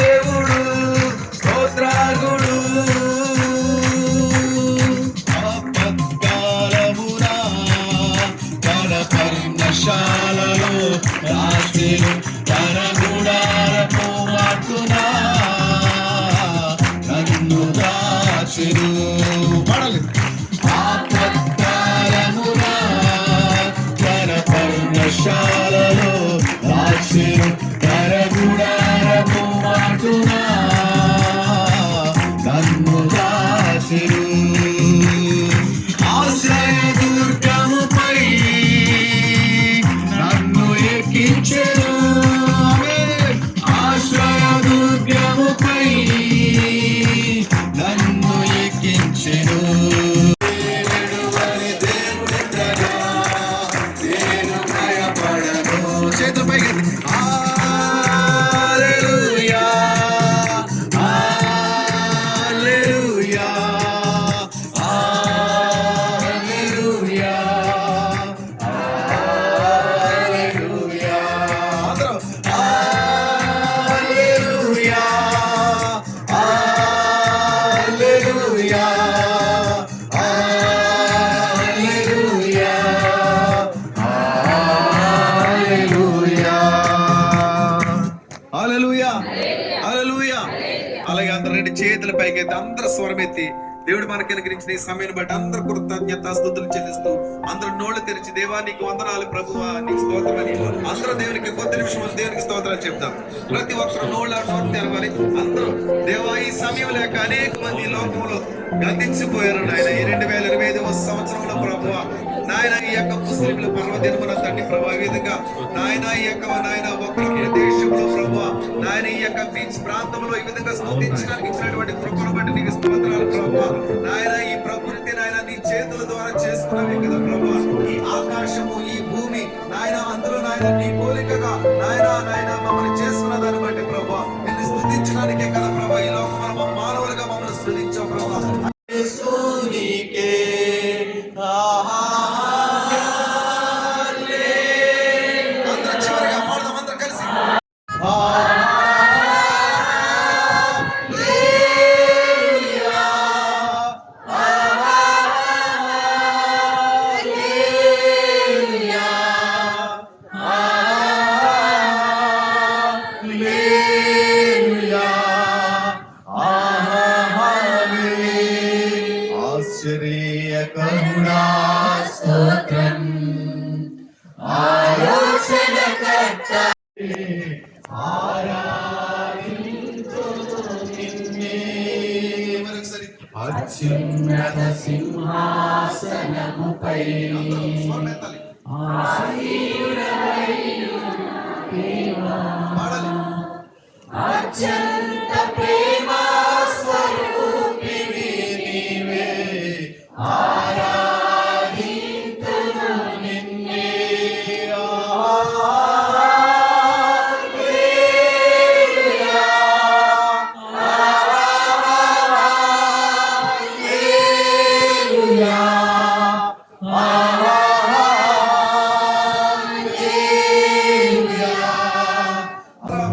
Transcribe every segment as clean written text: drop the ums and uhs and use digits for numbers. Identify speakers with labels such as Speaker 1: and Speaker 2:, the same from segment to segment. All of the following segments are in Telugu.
Speaker 1: దేవుడు స్తోత్రార్హుడు. ఆపత్కాలమున తన పర్ణశాలలో రాత్రిలు తన గుడారపు మాటున నన్ను దాచెను. పడాలి. ఆపత్కాలమున తన పర్ణశాలలో రాత్రిలు తన గుడారపు మాటున నన్ను దాచెను. ఆశ్రయ దుర్గముపై నన్ను ఎక్కించెను. ఆశ్రయ దుర్గముపై నన్ను ఎక్కించెను. నేను భయపడను. చేతులపై హల్లెలూయా హల్లెలూయా హల్లెలూయా హల్లెలూయా. అందరం హల్లెలూయా హల్లెలూయా హల్లెలూయా హల్లెలూయా హల్లెలూయా హల్లెలూయా. అలాగే అందరు రెండు చేతుల పైకి ఎత్తి అందరు స్వరం ఎత్తి దేవుడు మనకి అనుగ్రహించిన ఈ సమయాన్ని బట్టి అందరు కృతజ్ఞత స్తుతులు చెల్లిస్తూ అందరూ నోళ్లు తెరిచి దేవా నీకు వందనాలు ప్రభువా నీకు స్తోత్రం అని అందరూ దేవునికి కొద్ది నిమిషం దేవునికి స్తోత్రాలు చెప్తాం. ప్రతి ఒక్కరు నోళ్ళ నోటు తెరవాలి. అందరూ దేవా ఈ సమయం లేక అనేక మంది ఈ లోకంలో గతించిపోయారు నాయన. ఈ 2025వ సంవత్సరంలో ప్రభువా నాయన ఈ యొక్క ముస్లింల పర్వదినమున తండ్రి ప్రభా ఈ విధంగా నాయన ఈ యొక్క నాయన ఒక దేశంలో ప్రభువా నాయన ఈ యొక్క బీచ్ ప్రాంతంలో ఈ విధంగా స్తుతించడానికి ఇచ్చినటువంటి కృపను బట్టి నీకు స్తోత్రాలు ప్రభువా. నాయన ఈ ప్రకృతి నాయన నీ చేతుల ద్వారా చేసుకున్నవి కదా ప్రభువా. ఈ ఆకాశము ఈ భూమి నాయన అందులో నాయన నీ పోలికగా నాయన నాయన మమ్మల్ని చేసుకున్న దాన్ని బట్టి ప్రభువా నిన్ను స్తుతించడానికే కదా ప్రభా ఈ లోకంలో మానవులుగా మమ్మల్ని స్తుతించావు ప్రభువా. యేసునికే అందరూ చివరిగా పాడదాం అందరూ కలిసి. ఆశ్చర్య కరుణా స్తోత్రం ఆలోచనకర్త ఆరాధింతును నిన్నే. మరొకసారి అత్యున్నత సింహాసనముపై ఆసీనుడవైన దేవా అత్యంత ప్రేమ స్వరూపివి నీవే ఆరాధింతును నిన్నే. హల్లెలూయా హల్లెలూయా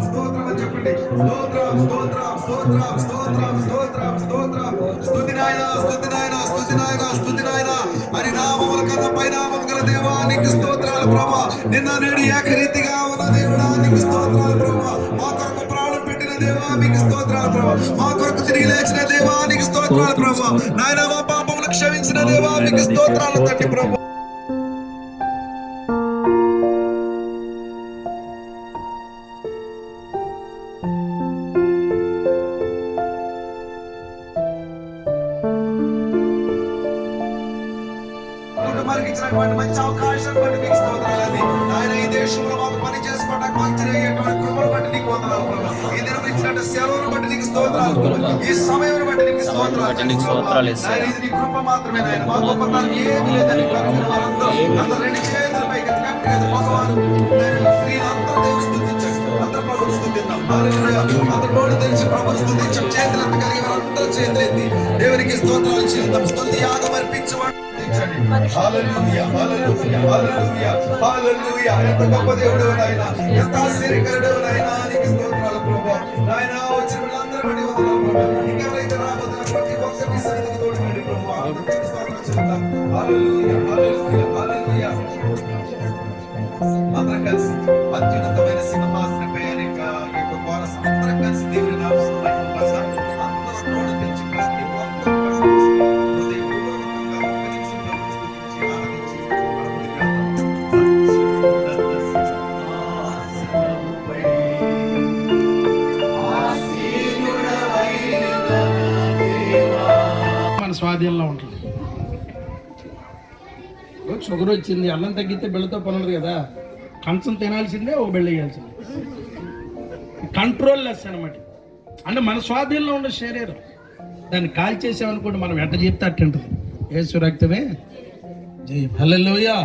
Speaker 1: స్తోత్రం చెప్పండి. స్తోత్రం స్తోత్రం స్తోత్రం స్తోత్రం స్తోత్రం స్తోత్రం. స్తుతి నాయన స్తుతి నాయన స్తుతి నాయన స్తుతి నాయన అని నామముల కన్నా పైనామము గల దేవా నీకు స్తోత్రాలు ప్రభా. నిన్న నేడు ఏకరీతిగా ఉన్న దేవుడా నీకు స్తోత్రాలు ప్రభా. మా కొరకు ప్రాణం పెట్టిన దేవా మీకు స్తోత్రాలు ప్రభా. మా కొరకు తిరిగి లేచిన దేవా నీకు స్తోత్రాలు ప్రభా. నాయన మా పాపములు క్షమించిన దేవా మీకు స్తోత్రాలు తండ్రి ప్రభా. ఇచ్చినటువంటి మంచి అవకాశం బట్టి నీకు స్తోత్రాలని ఆయన ఈ దేశంలో మాకు పని చేసుకోవడానికి మాకు తెలియజేటువంటి కృపను బట్టి నీకు వందనాలు ప్రభా. ఈ దినం ఇచ్చినట్టు సెలవును బట్టి నీకు స్తోత్రాలు ప్రభా. ఈ సమయం బట్టి నీకు స్తోత్రాలు. ఇది నీ కృప మాత్రమే నాయన. మా గొప్పతనం ఏమీ లేదని అందరూ రెండు చేతుల పైకి గట్టిగా భగవాను స్త్రీలందరూ దేవుడు స్తుతించండి. అందరూ ప్రభువు స్తుతిద్దాం. హల్లెలూయా. అందరూ నోరు తెరిచి ప్రభువు స్తుతించండి. చేతులు ఎత్తి కలిగి అందరూ చేతులు ఎత్తి దేవునికి స్తోత్రాలు చేద్దాం. స్తుతి యాగం అర్పించమని హల్లెలూయా హల్లెలూయా హల్లెలూయా హల్లెలూయా. ఎంత గొప్ప దేవుడు నాయనా, ఎంత ఆశ్చర్యకరుడు నాయనా, నీకు స్తోత్రాలు ప్రభువా. నాయనా వచ్చిన వాళ్ళందరూ బట్టి వందనాలు ప్రభువా. ఇంకెవరైతే రాబోతున్న ప్రతి ఒక్కరిని సన్నిధికి తోడుకోండి ప్రభువా. అందరికీ స్తోత్రం చెల్లిద్దాం. హల్లెలూయా హల్లెలూయా హల్లెలూయా. అందరం కలిసి అత్యున్నతమైన సింహాసనపై అనేక కోరస అందరం కలిసి దేవుని నామములో మహిమపరచాలి. అందరూ నోరు తెరిచి ప్రతి ఒక్కరు హృదయపూర్వకంగా ఒక్క నిమిషం ప్రభువుని స్తుతించి ఆరాధించి మన ముందుకు వెళ్దాం. అత్యున్నత సింహాసనపై ఆసీనుడవైన దేవా.
Speaker 2: మన స్వాధీనంలో ఉంటుంది. షుగర్ వచ్చింది, అన్నం తగ్గితే బెళ్ళతో పనులు కదా, కంచం తినాల్సిందే, ఓ బెళ్ళ వేయాల్సిందే. కంట్రోల్ లెస్ అనమాట. అంటే మన స్వాధీనంలో ఉన్న శరీరం, దాన్ని కాల్ చేసామనుకోండి, మనం ఎట్ట చెప్తే అట్టుంటుంది. యేసు రక్తమే జయం. హల్లెలూయా.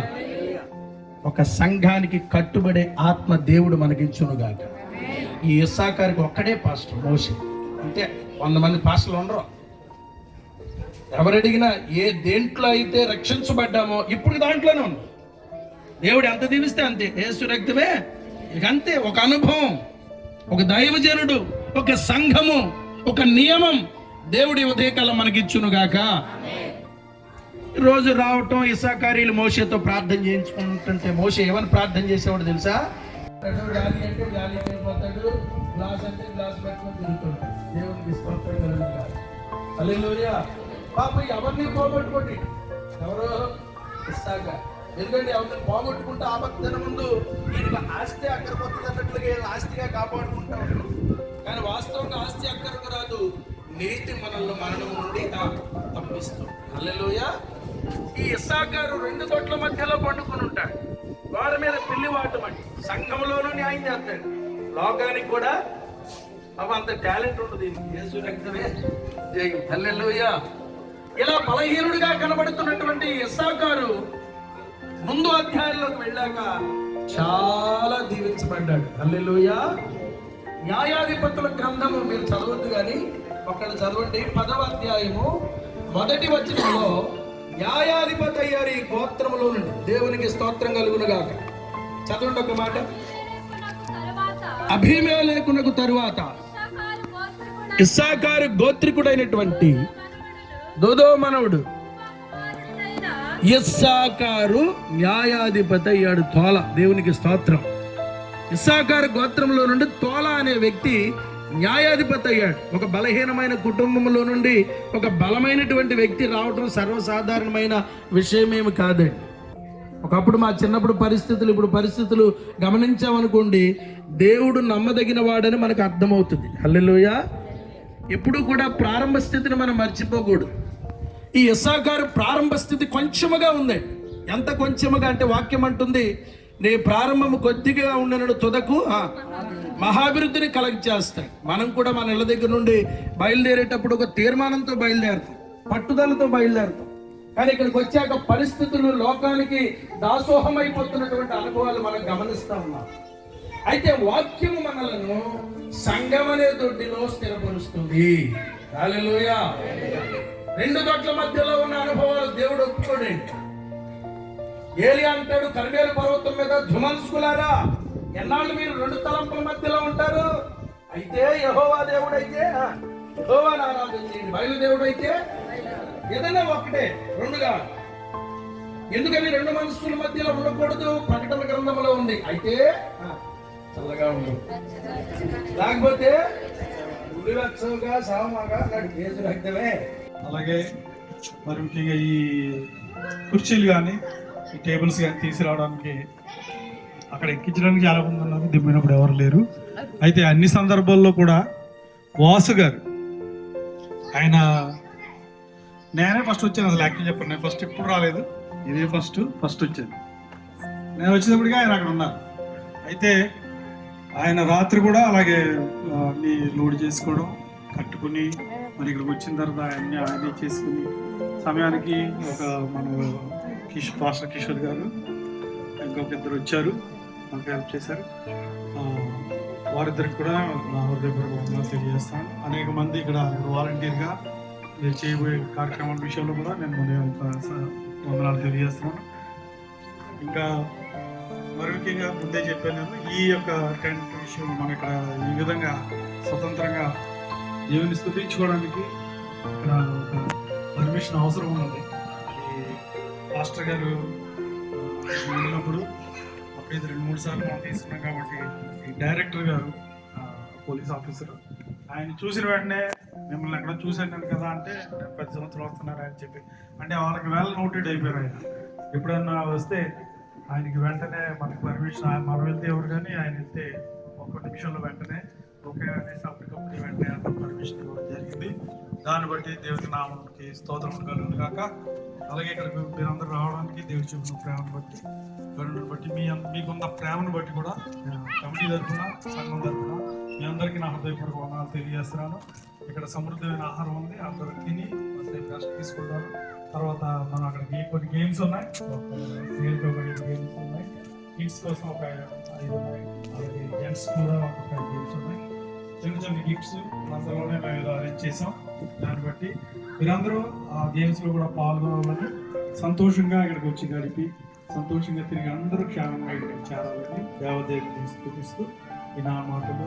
Speaker 2: ఒక సంఘానికి కట్టుబడే ఆత్మ దేవుడు మనకిచ్చునుగాక. ఈ ఇస్సాకారికి ఒక్కడే పాస్టర్ మోషే, అంటే 100 మంది పాస్టర్లు ఉండరు. ఎవరు అడిగినా ఏ దేంట్లో అయితే రక్షించబడ్డామో ఇప్పుడు దాంట్లోనే ఉన్నాం. దేవుడు ఎంత దీవిస్తే అంతే. యేసు రక్తమే ఇక అంతే. ఒక అనుభవం, ఒక దైవజనుడు, ఒక సంఘము, ఒక నియమం దేవుడి ఉదయకాలం మనకిచ్చునుగాక. రోజు రావటం, ఇస్సాకారీలు మోషేతో ప్రార్థన చేయించుకుంటుంటే మోషే ఏమని ప్రార్థన చేసేవాడు తెలుసా? గాలి అంటే గాలి వెళ్ళిపోతాడు, గ్లాస్ అంటే గ్లాస్ పెట్టుకొని తిరుగుతుంటాడు. దేవునికి స్తోత్రం కలుగునుగాక. హల్లెలూయా. పాప ఎవరిని పోగొట్టుకోండి, ఎవరో ఇస్సాకారు. ఎందుకంటే ఎవరిని పోగొట్టుకుంటే ఆపత్తన ముందు ఈయనకి ఆస్తి అక్కడికి వస్తుంది అన్నట్లుగా ఆస్తిగా కాపాడుకుంటా ఉంటాడు. కానీ వాస్తవంగా ఆస్తి అక్కడికి రాదు, నీతి మనల్ని మరణం నుండి తప్పిస్తుంది. హల్లెలూయా. ఈ ఇస్సాకారు 2 తొట్ల మధ్యలో పండుకొని ఉంటాడు. వారి మీద పిల్లి వాటమండి. సంఘంలోనూ న్యాయం చేస్తాడు, లోకానికి కూడా అంత టాలెంట్ ఉండదు. యేసు రక్తమే జయం. హల్లెలూయా. ఇలా బలహీనుడిగా కనబడుతున్నటువంటి ఇస్సాకారు ముందు అధ్యాయంలోకి వెళ్ళాక చాలా దీవించబడ్డాడు. హల్లెలూయా. న్యాయాధిపతుల గ్రంథము మీరు చదవద్దు కానీ ఒక్కడు చదవండి. 10వ అధ్యాయము 1వ వచనంలో న్యాయాధిపతి అయ్యారు ఈ గోత్రములో నుండి. దేవునికి స్తోత్రం కలుగునుగాక. చదవండి ఒక మాట. అబీమెలెకునకు తరువాత ఇస్సాకారు గోత్రికుడైనటువంటి దోదో మనవుడు ఇస్సాకారు న్యాయాధిపతి అయ్యాడు. తోల. దేవునికి స్తోత్రం. ఇస్సాకారు గోత్రంలో నుండి తోల అనే వ్యక్తి న్యాయాధిపతి అయ్యాడు. ఒక బలహీనమైన కుటుంబంలో నుండి ఒక బలమైనటువంటి వ్యక్తి రావటం సర్వసాధారణమైన విషయమేమి కాదండి. ఒకప్పుడు మా చిన్నప్పుడు పరిస్థితులు, ఇప్పుడు పరిస్థితులు గమనించామనుకోండి, దేవుడు నమ్మదగిన వాడని మనకు అర్థమవుతుంది. హల్లెలూయా. ఎప్పుడు కూడా ప్రారంభ స్థితిని మనం మర్చిపోకూడదు. ఈ ఇస్సాకారు ప్రారంభ స్థితి కొంచెముగా ఉంది. ఎంత కొంచెముగా అంటే వాక్యం అంటుంది, నీ ప్రారంభము కొద్దిగా ఉండనడు తుదకు మహాభివృద్ధిని కలగచేస్తాడు. మనం కూడా మన ఇళ్ళ దగ్గర నుండి బయలుదేరేటప్పుడు ఒక తీర్మానంతో బయలుదేరుతాం, పట్టుదలతో బయలుదేరుతాం. కానీ ఇక్కడికి వచ్చాక పరిస్థితులు లోకానికి దాసోహం అయిపోతున్నటువంటి అనుభవాలు మనం గమనిస్తా ఉన్నాం. అయితే వాక్యము మనలను సంఘం అనే దొడ్డిలో స్థిరపరుస్తుంది. హల్లెలూయా. 2 తొట్ల మధ్యలో ఉన్న అనుభవాలు దేవుడు ఒప్పుకోడండి. ఏలియా అంటాడు కర్మేలు పర్వతం మీద, ధుమన్స్కులారా ఎన్నాళ్ళు మీరు 2 తలంపుల మధ్యలో ఉంటారు? అయితే యెహోవా దేవుడైతే యెహోవాను ఆరాధన చేయండి, బయలుదేవుడు అయితే ఏదైనా ఒకటే, 2గా. ఎందుకని 2 మనస్సుల మధ్యలో ఉండకూడదు? ప్రకటన గ్రంథంలో ఉంది. అయితే చల్లగా ఉండు, లేకపోతే ఉడివచ్చగా సామాగా యేసు రక్తమే.
Speaker 3: అలాగే మరి ముఖ్యంగా ఈ కుర్చీలు కానీ ఈ టేబుల్స్ కానీ తీసుకురావడానికి అక్కడ ఎక్కించడానికి చాలా మంది ఉన్నారు, దిమ్మినప్పుడు ఎవరు లేరు. అయితే అన్ని సందర్భాల్లో కూడా వాసు గారు ఆయన, నేనే ఫస్ట్ వచ్చాను. అసలు యాక్చువల్ చెప్పాను, నేను ఫస్ట్ ఇప్పుడు రాలేదు, ఇదే ఫస్ట్ వచ్చాను. నేను వచ్చేటప్పటికి ఆయన అక్కడ ఉన్నారు. అయితే ఆయన రాత్రి కూడా అలాగే అన్ని లోడ్ చేసుకోవడం, కట్టుకుని మరి ఇక్కడికి వచ్చిన తర్వాత అన్ని ఆయనే చేసుకుని సమయానికి ఒక మన పాస్టర్ కిషోర్ గారు ఇంకొక 2 వచ్చారు, మాకు హెల్ప్ చేశారు. వారిద్దరికి కూడా నా హృదయపూర్వకంగా తెలియజేస్తాను. అనేక మంది ఇక్కడ వాలంటీర్గా నేను చేయబోయే కార్యక్రమాల విషయంలో కూడా నేను వందనాలు తెలియజేస్తున్నాను. ఇంకా మరి ముఖ్యంగా ముందే చెప్పాను నేను, ఈ యొక్క టెంట్ విషయం మనం ఇక్కడ ఈ విధంగా స్వతంత్రంగా దేవుని స్తుతించుకోవడానికి ఇక్కడ ఒక పర్మిషన్ అవసరం ఉన్నది. అది పాస్టర్ గారు వెళ్ళినప్పుడు అప్పుడు ఇది 2-3 సార్లు మనం తీసుకున్నాం కాబట్టి ఈ డైరెక్టర్ గారు పోలీస్ ఆఫీసర్ ఆయన చూసిన వెంటనే మిమ్మల్ని ఎక్కడ చూశాను కదా అంటే 10 సంవత్సరాలు వస్తున్నారు అని చెప్పి, అంటే వాళ్ళకి వెల్ నోటెడ్ అయిపోయారు. ఆయన ఎప్పుడన్నా వస్తే ఆయనకి వెంటనే మనకి పర్మిషన్, మనం వెళ్తే ఎవరు కానీ ఆయన వెళ్తే 1 నిమిషంలో వెంటనే ఓకే అనేసి అప్పటికప్పుడు వెంటనే అంత పర్మిషన్ ఇవ్వడం జరిగింది. దాన్ని బట్టి దేవుడి నామానికి స్తోత్రం కలుగును గాక. అలాగే ఇక్కడికి మీరందరూ రావడానికి దేవుడు చూపిన ప్రేమను బట్టి, కరుణను బట్టి, మీకున్న ప్రేమను బట్టి కూడా కమిటీ తరఫున, సంఘం తరఫున మీ అందరికీ నా హృదయపూర్వక వందనాలు తెలియజేస్తున్నాను. ఇక్కడ సమృద్ధమైన ఆహారం ఉంది, అందరూ తిని రెస్ట్ తీసుకుంటారు. తర్వాత మనం అక్కడికి కొన్ని గేమ్స్ ఉన్నాయి, గేమ్స్ ఉన్నాయి, కిడ్స్ కోసం ఒక 5 ఉన్నాయి, అలాగే జెంట్స్ కూడా ఒక 5 గేమ్స్ ఉన్నాయి. చిన్న గిఫ్ట్స్ మసాలానే మేము ఇలా అరేంజ్ చేసాం. దాన్ని బట్టి మీరందరూ ఆ గేమ్స్లో కూడా పాల్గొనాలని, సంతోషంగా ఇక్కడికి వచ్చి గడిపి సంతోషంగా తిరిగి అందరూ క్షేమంగా ఇక్కడికి చేరాలని దేవదేవుని స్తుతిస్తూ ఈ నా మాటలు